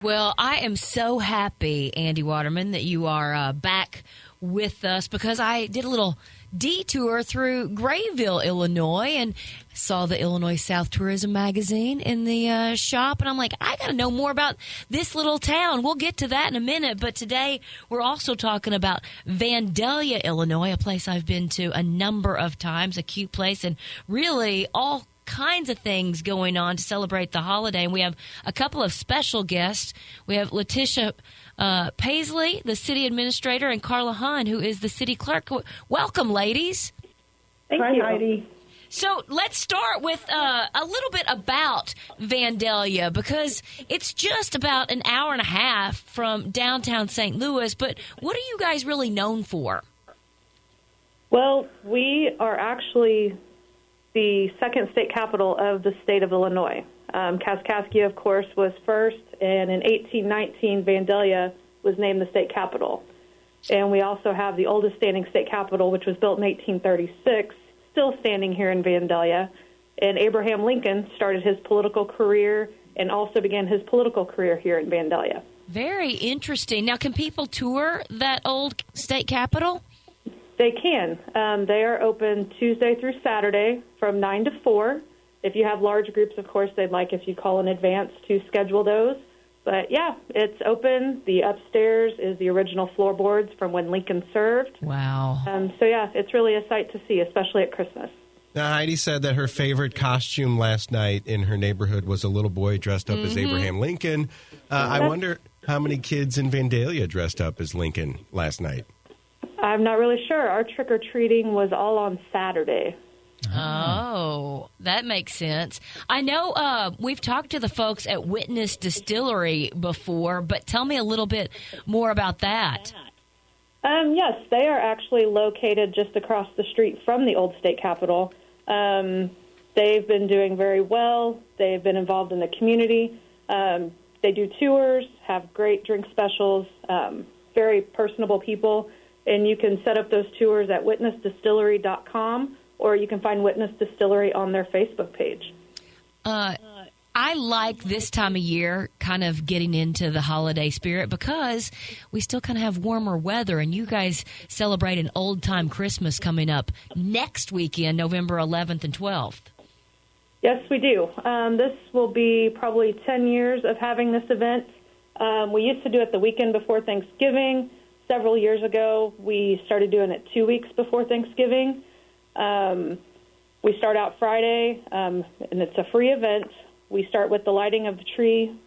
Well, I am so happy, Andy Waterman, that you are back with us because I did a little detour through Grayville, Illinois, and saw the ILLINOISouth Tourism magazine in the shop, and I'm like, I got to know more about this little town. We'll get to that in a minute, but today we're also talking about Vandalia, Illinois, a place I've been to a number of times, a cute place, and really all kinds of things going on to celebrate the holiday. And we have a couple of special guests. We have Letitia Paisley, the city administrator, and Carla Hahn, who is the city clerk. Welcome, ladies. Hi, Heidi. So let's start with a little bit about Vandalia, because it's just about an hour and a half from downtown St. Louis. But what are you guys really known for? Well, we are actually the second state capital of the state of Illinois. Kaskaskia, of course, was first, and in 1819, Vandalia was named the state capital. And we also have the oldest standing state capital, which was built in 1836, still standing here in Vandalia. And Abraham Lincoln started his political career and also began his political career here in Vandalia. Very interesting. Now, can people tour that old state capital? They can. They are open Tuesday through Saturday from 9 to 4. If you have large groups, of course, they'd like if you call in advance to schedule those. But, yeah, it's open. The upstairs is the original floorboards from when Lincoln served. Wow. So, yeah, it's really a sight to see, especially at Christmas. Now, Heidi said that her favorite costume last night in her neighborhood was a little boy dressed up as Abraham Lincoln. I wonder how many kids in Vandalia dressed up as Lincoln last night. I'm not really sure. Our trick-or-treating was all on Saturday. Oh, that makes sense. I know we've talked to the folks at Witness Distillery before, but tell me a little bit more about that. Yes, they are actually located just across the street from the old state capitol. They've been doing very well. They've been involved in the community. They do tours, have great drink specials, very personable people. And you can set up those tours at witnessdistillery.com, or you can find Witness Distillery on their Facebook page. I like this time of year kind of getting into the holiday spirit because we still kind of have warmer weather, and you guys celebrate an Olde Tyme Christmas coming up next weekend, November 11th and 12th. Yes, we do. This will be probably 10 years of having this event. We used to do it the weekend before Thanksgiving. Several years ago, we started doing it 2 weeks before Thanksgiving. We start out Friday, and it's a free event. We start with the lighting of the tree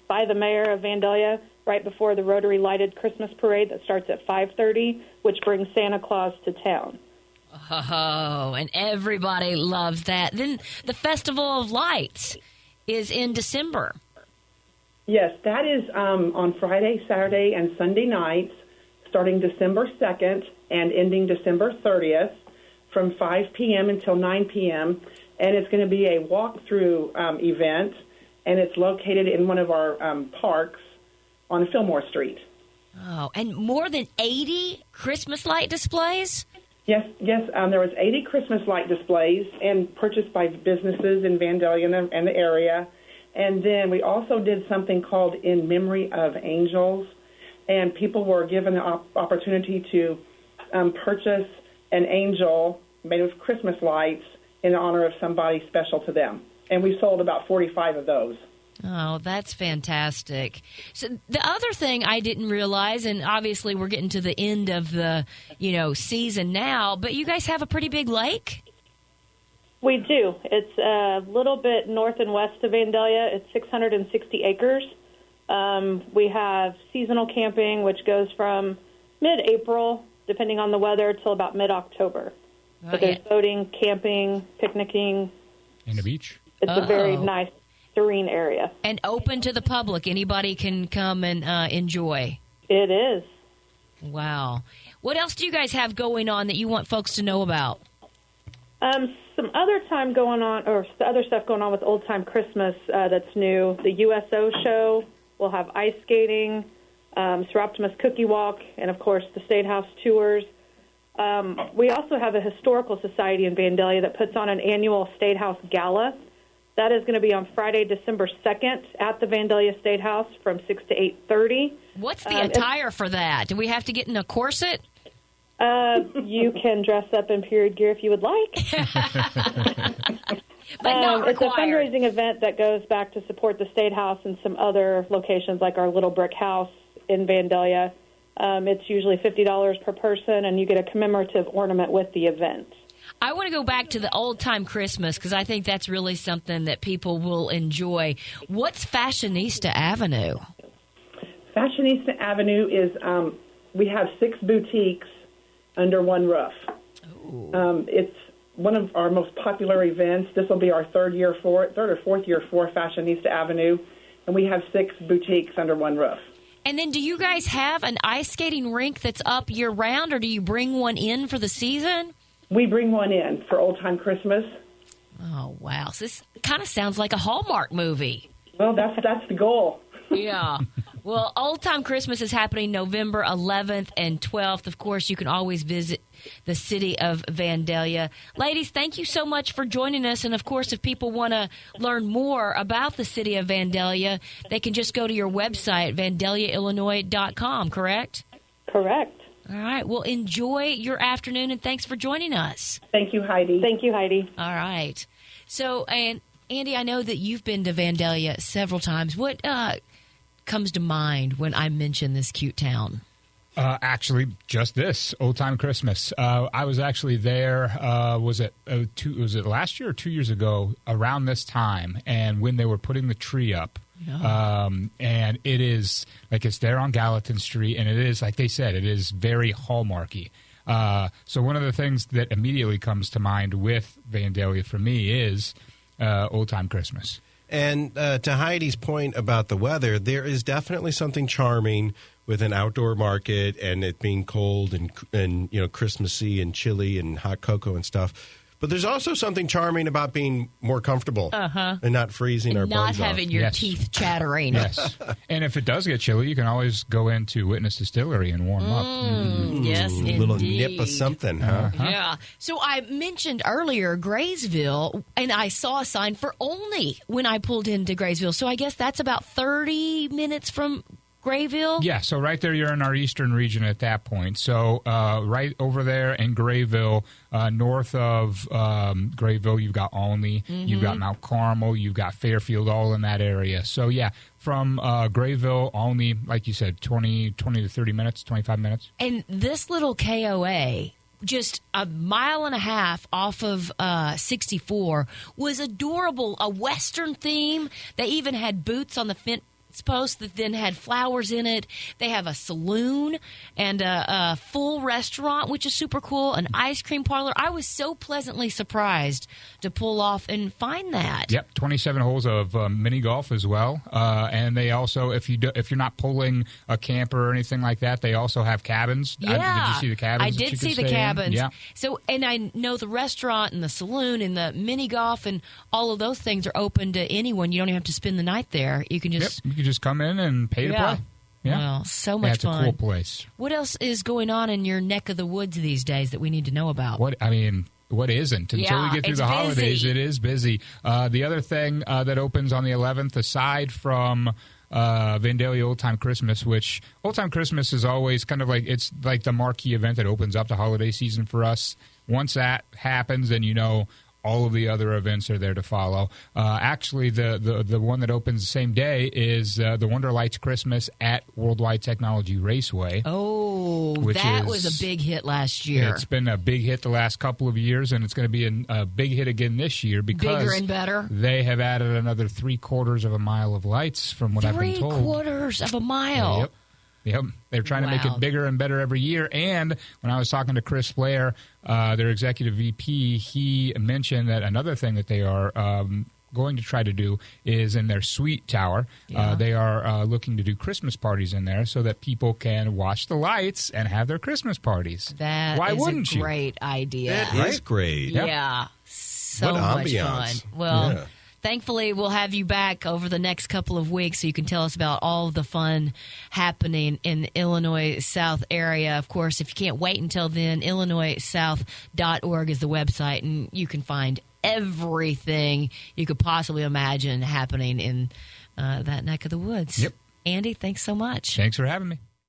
by the mayor of Vandalia right before the Rotary Lighted Christmas Parade that starts at 5:30, which brings Santa Claus to town. Oh, and everybody loves that. Then the Festival of Lights is in December. Yes, that is on Friday, Saturday, and Sunday nights, starting December 2nd and ending December 30th from 5 p.m. until 9 p.m., and it's going to be a walk-through event, and it's located in one of our parks on Fillmore Street. Oh, and more than 80 Christmas light displays? Yes. There was 80 Christmas light displays and purchased by businesses in Vandalia and the area. And then we also did something called In Memory of Angels, and people were given the opportunity to purchase an angel made of Christmas lights in honor of somebody special to them. And we sold about 45 of those. Oh, that's fantastic. So the other thing I didn't realize, and obviously we're getting to the end of the, season now, but you guys have a pretty big lake? We do. It's a little bit north and west of Vandalia. It's 660 acres. We have seasonal camping, which goes from mid-April, depending on the weather, till about mid-October. But there's boating, camping, picnicking. And a beach. It's a very nice, serene area. And open to the public. Anybody can come and enjoy. It is. Wow. What else do you guys have going on that you want folks to know about? Some other time going on, or other stuff going on with Olde Tyme Christmas that's new. The USO show. We'll have ice skating, Sir Optimus Cookie Walk, and, of course, the State House tours. We also have a historical society in Vandalia that puts on an annual State House Gala. That is going to be on Friday, December 2nd at the Vandalia State House from 6 to 8:30. What's the attire for that? Do we have to get in a corset? You can dress up in period gear if you would like. But not it's a required. fundraising event that goes back to support the State House and some other locations like our Little Brick House in Vandalia. It's usually $50 per person, and you get a commemorative ornament with the event. I want to go back to the Old Tyme Christmas because I think that's really something that people will enjoy. What's Fashionista Avenue? Fashionista Avenue is, we have 6 boutiques under one roof. It's one of our most popular events. This will be our third or fourth year for Fashionista Avenue, and we have 6 boutiques under one roof. And then do you guys have an ice skating rink that's up year-round, or do you bring one in for the season? We bring one in for Old Tyme Christmas. Oh, wow. So this kind of sounds like a Hallmark movie. Well, that's the goal. Yeah. Well, Old Tyme Christmas is happening November 11th and 12th. Of course, you can always visit the city of Vandalia. Ladies, thank you so much for joining us. And, of course, if people want to learn more about the city of Vandalia, they can just go to your website, VandaliaIllinois.com, correct? Correct. All right. Well, enjoy your afternoon, and thanks for joining us. Thank you, Heidi. Thank you, Heidi. All right. So, and Andy, I know that you've been to Vandalia several times. What comes to mind when I mention this cute town? Actually, just this Old Tyme Christmas. I was actually there. Was it last year or 2 years ago? Around this time, and when they were putting the tree up. And it is like it's there on Gallatin Street, and it is like they said, it is very Hallmarky. So one of the things that immediately comes to mind with Vandalia for me is Old Tyme Christmas. And to Heidi's point about the weather, there is definitely something charming with an outdoor market and it being cold and Christmassy and chilly and hot cocoa and stuff. But there's also something charming about being more comfortable and not freezing our buns off. Not having your teeth chattering. Yes. And if it does get chilly, you can always go into Witness Distillery and warm up. Yes, indeed. A little nip of something, huh? Yeah. So I mentioned earlier Graysville, and I saw a sign for Olney when I pulled into Graysville. So I guess that's about 30 minutes from Grayville? Yeah, so right there you're in our eastern region at that point. So right over there in Grayville, north of Grayville, you've got Olney, you've got Mount Carmel, you've got Fairfield, all in that area. So, yeah, from Grayville, Olney, like you said, 20 to 30 minutes, 25 minutes. And this little KOA, just a mile and a half off of 64, was adorable. A Western theme. They even had booths on the fence post that then had flowers in it. They have a saloon and a full restaurant, which is super cool, an ice cream parlor. I was so pleasantly surprised to pull off and find that. Yep, 27 holes of mini golf as well. And they also, if you're not pulling a camper or anything like that, they also have cabins. Yeah. Did you see the cabins? I did see the cabins. Yeah. So, and I know the restaurant and the saloon and the mini golf and all of those things are open to anyone. You don't even have to spend the night there. You can just just come in and pay to play. Yeah. Well, so much fun. It's a cool place. What else is going on in your neck of the woods these days that we need to know about? What isn't? Until we get through the holidays, it is busy. The other thing that opens on the 11th, aside from Vandalia Old Tyme Christmas, which Old Tyme Christmas is always kind of like, it's like the marquee event that opens up the holiday season for us. Once that happens, then all of the other events are there to follow. Actually, the one that opens the same day is the Wonder Lights Christmas at Worldwide Technology Raceway. Oh, that was a big hit last year. It's been a big hit the last couple of years, and it's going to be a big hit again this year because bigger and better. They have added another 3/4 of a mile of lights from what I've been told. 3/4 of a mile. Yep. They're trying to make it bigger and better every year. And when I was talking to Chris Blair, their executive VP, he mentioned that another thing that they are going to try to do is in their suite tower. They are looking to do Christmas parties in there so that people can watch the lights and have their Christmas parties. Why wouldn't you? Great idea. That is great. Yeah. So much fun. Well, thankfully, we'll have you back over the next couple of weeks so you can tell us about all of the fun happening in the Illinois South area. Of course, if you can't wait until then, ILLINOISouth.org is the website, and you can find everything you could possibly imagine happening in that neck of the woods. Yep. Andy, thanks so much. Thanks for having me.